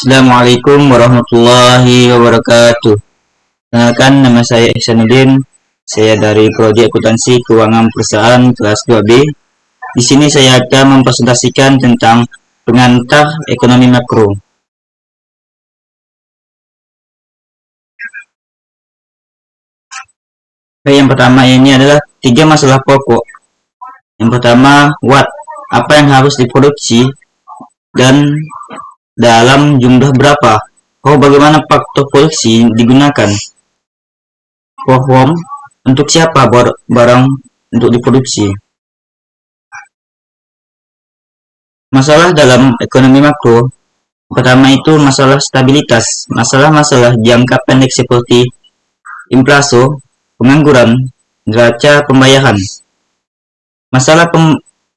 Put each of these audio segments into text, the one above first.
Assalamualaikum warahmatullahi wabarakatuh. Kenalkan, nama saya Ihsanuddin. Saya dari Prodi Akuntansi Keuangan Perusahaan kelas 2B. Di sini saya akan mempresentasikan tentang pengantar ekonomi makro. Yang pertama ini adalah 3 masalah pokok. Yang pertama, what, apa yang harus diproduksi dan dalam jumlah berapa. Bagaimana faktor produksi digunakan. For whom, untuk siapa barang untuk diproduksi. Masalah dalam ekonomi makro, pertama itu masalah stabilitas, masalah-masalah jangka pendek seperti inflasi, pengangguran, neraca pembayaran. Masalah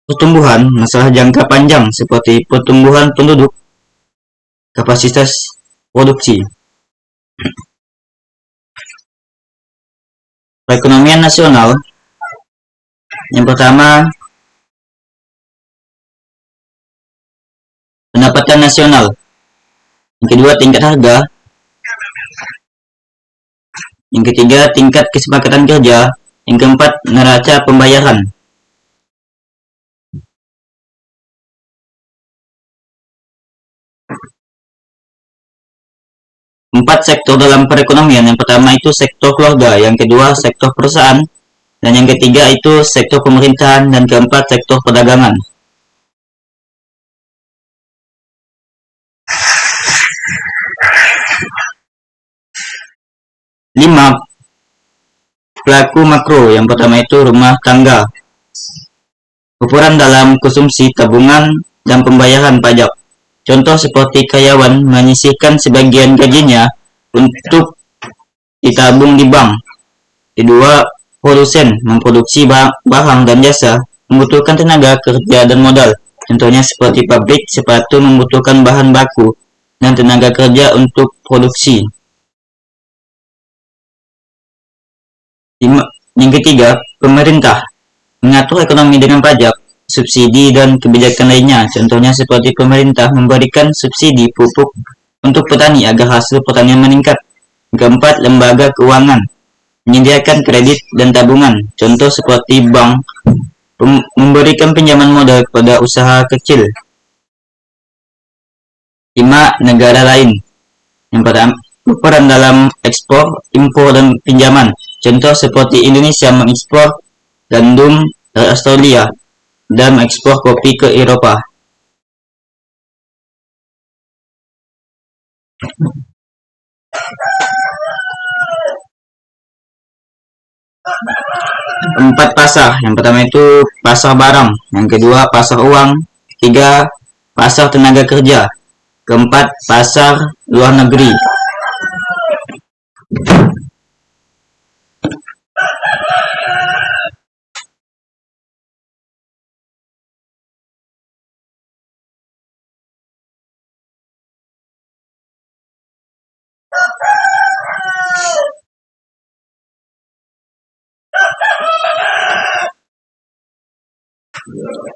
pertumbuhan, masalah jangka panjang seperti pertumbuhan penduduk, kapasitas produksi. Perekonomian nasional, yang pertama pendapatan nasional, yang kedua tingkat harga, yang ketiga tingkat kesepakatan kerja, yang keempat neraca pembayaran. Empat sektor dalam perekonomian, yang pertama itu sektor keluarga, yang kedua sektor perusahaan, dan yang ketiga itu sektor pemerintahan, dan keempat sektor perdagangan. Lima pelaku makro, yang pertama itu rumah tangga, ukuran dalam konsumsi, tabungan, dan pembayaran pajak. Contoh seperti karyawan menyisihkan sebagian gajinya untuk ditabung di bank. Kedua, produsen memproduksi barang dan jasa membutuhkan tenaga kerja dan modal. Contohnya seperti pabrik sepatu membutuhkan bahan baku dan tenaga kerja untuk produksi. Yang ketiga, pemerintah mengatur ekonomi dengan pajak, subsidi, dan kebijakan lainnya. Contohnya seperti pemerintah memberikan subsidi pupuk untuk petani agar hasil pertanian meningkat. Keempat, lembaga keuangan menyediakan kredit dan tabungan. Contoh seperti bank memberikan pinjaman modal kepada usaha kecil. 5. Negara lain. Yang pertama, peran dalam ekspor, impor, dan pinjaman. Contoh seperti Indonesia mengekspor gandum dari Australia dan mengekspor kopi ke Eropa. Empat pasar. Yang pertama itu pasar barang, yang kedua pasar uang, ketiga pasar tenaga kerja, keempat pasar luar negeri.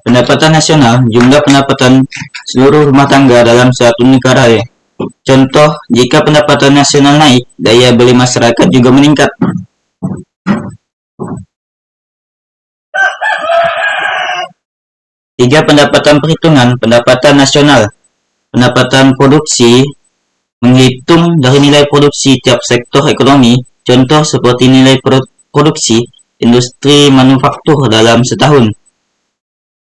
Pendapatan nasional, jumlah pendapatan seluruh rumah tangga dalam suatu negara. Contoh, jika pendapatan nasional naik, daya beli masyarakat juga meningkat. Tiga, pendapatan perhitungan, pendapatan nasional, pendapatan produksi, menghitung dari nilai produksi tiap sektor ekonomi. Contoh seperti nilai produksi industri manufaktur dalam setahun.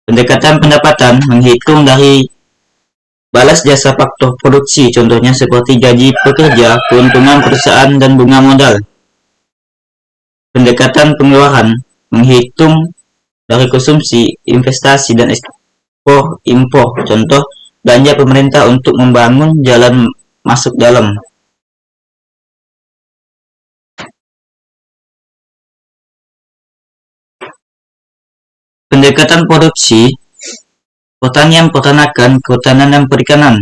Pendekatan pendapatan menghitung dari balas jasa faktor produksi, contohnya seperti gaji pekerja, keuntungan perusahaan, dan bunga modal. Pendekatan pengeluaran menghitung dari konsumsi, investasi, dan ekspor impor, contoh belanja pemerintah untuk membangun jalan masuk dalam. Pendekatan produksi, pertanian, peternakan, kehutanan, dan perikanan,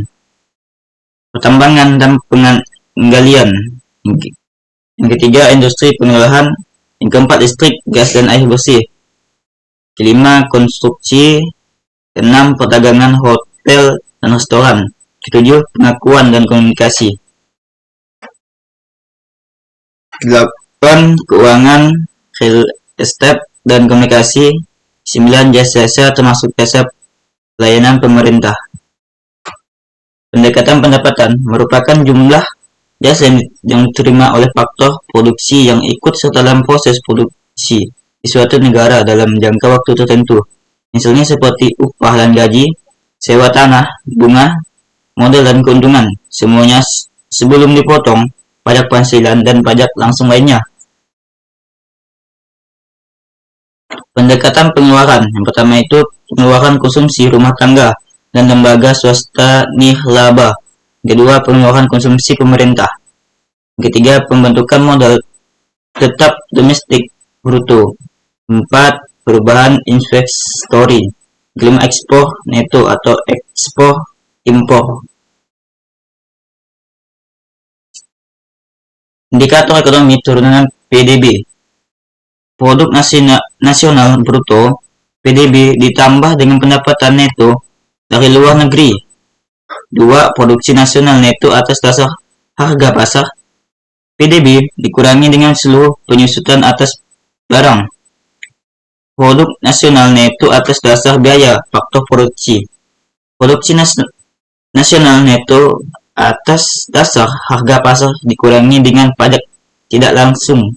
pertambangan, dan penggalian. Yang ketiga, industri pengolahan. Yang keempat, listrik, gas, dan air bersih. Kelima, konstruksi. Keenam, perdagangan, hotel, dan restoran. 7. Pengakuan dan komunikasi. 8. Keuangan, real estate, dan komunikasi. 9. Jasa-jasa termasuk jasa pelayanan pemerintah. Pendekatan pendapatan merupakan jumlah jasa yang diterima oleh faktor produksi yang ikut serta dalam proses produksi di suatu negara dalam jangka waktu tertentu. Misalnya seperti upah dan gaji, sewa tanah, bunga, modal dan keuntungan. Semuanya sebelum dipotong pajak penghasilan dan pajak langsung lainnya. Pendekatan pengeluaran. Yang pertama itu pengeluaran konsumsi rumah tangga dan lembaga swasta nirlaba. Kedua, pengeluaran konsumsi pemerintah. Ketiga, pembentukan modal tetap domestik bruto. 4. Perubahan investori. 5. Ekspor neto atau ekspor impor. Indikator ekonomi turunan PDB. Produk nasional bruto PDB ditambah dengan pendapatan neto dari luar negeri. 2. Produksi nasional neto atas dasar harga pasar PDB dikurangi dengan seluruh penyusutan atas barang. Produk nasional neto atas dasar biaya faktor produksi. Produksi nasional neto atas dasar harga pasar dikurangi dengan pajak tidak langsung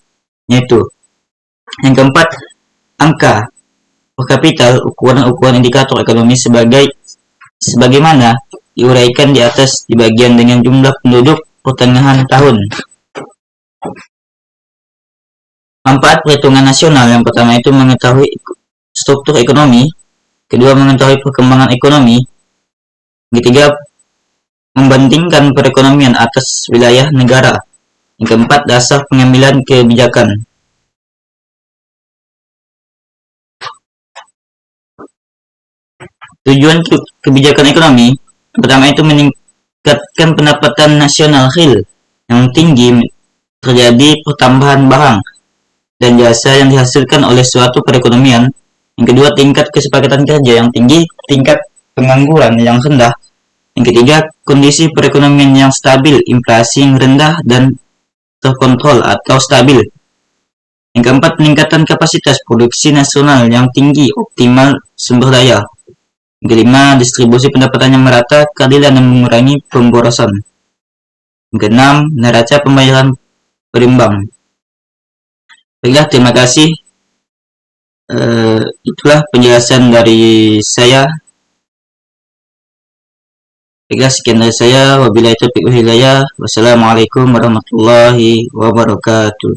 neto. Yang keempat, angka per kapital, ukuran-ukuran indikator ekonomi sebagaimana diuraikan di atas di bagian dengan jumlah penduduk pertengahan tahun. Manfaat perhitungan nasional. Yang pertama itu mengetahui struktur ekonomi, kedua mengetahui perkembangan ekonomi, ketiga membandingkan perekonomian atas wilayah negara, yang keempat dasar pengambilan kebijakan. Tujuan kebijakan ekonomi pertama itu meningkatkan pendapatan nasional real yang tinggi, terjadi pertambahan barang dan jasa yang dihasilkan oleh suatu perekonomian. Yang kedua, tingkat kesepakatan kerja yang tinggi, tingkat pengangguran yang rendah. Yang ketiga, kondisi perekonomian yang stabil, inflasi yang rendah dan terkontrol atau stabil. Yang keempat, peningkatan kapasitas produksi nasional yang tinggi, optimal sumber daya. Yang kelima, distribusi pendapatan yang merata, keadilan dan mengurangi pemborosan. Yang keenam, neraca pembayaran berimbang. Baiklah, terima kasih. Itulah penjelasan dari saya. Baiklah, sekian dari saya. Wabillahi taufiq wal hidayah. Wassalamualaikum warahmatullahi wabarakatuh.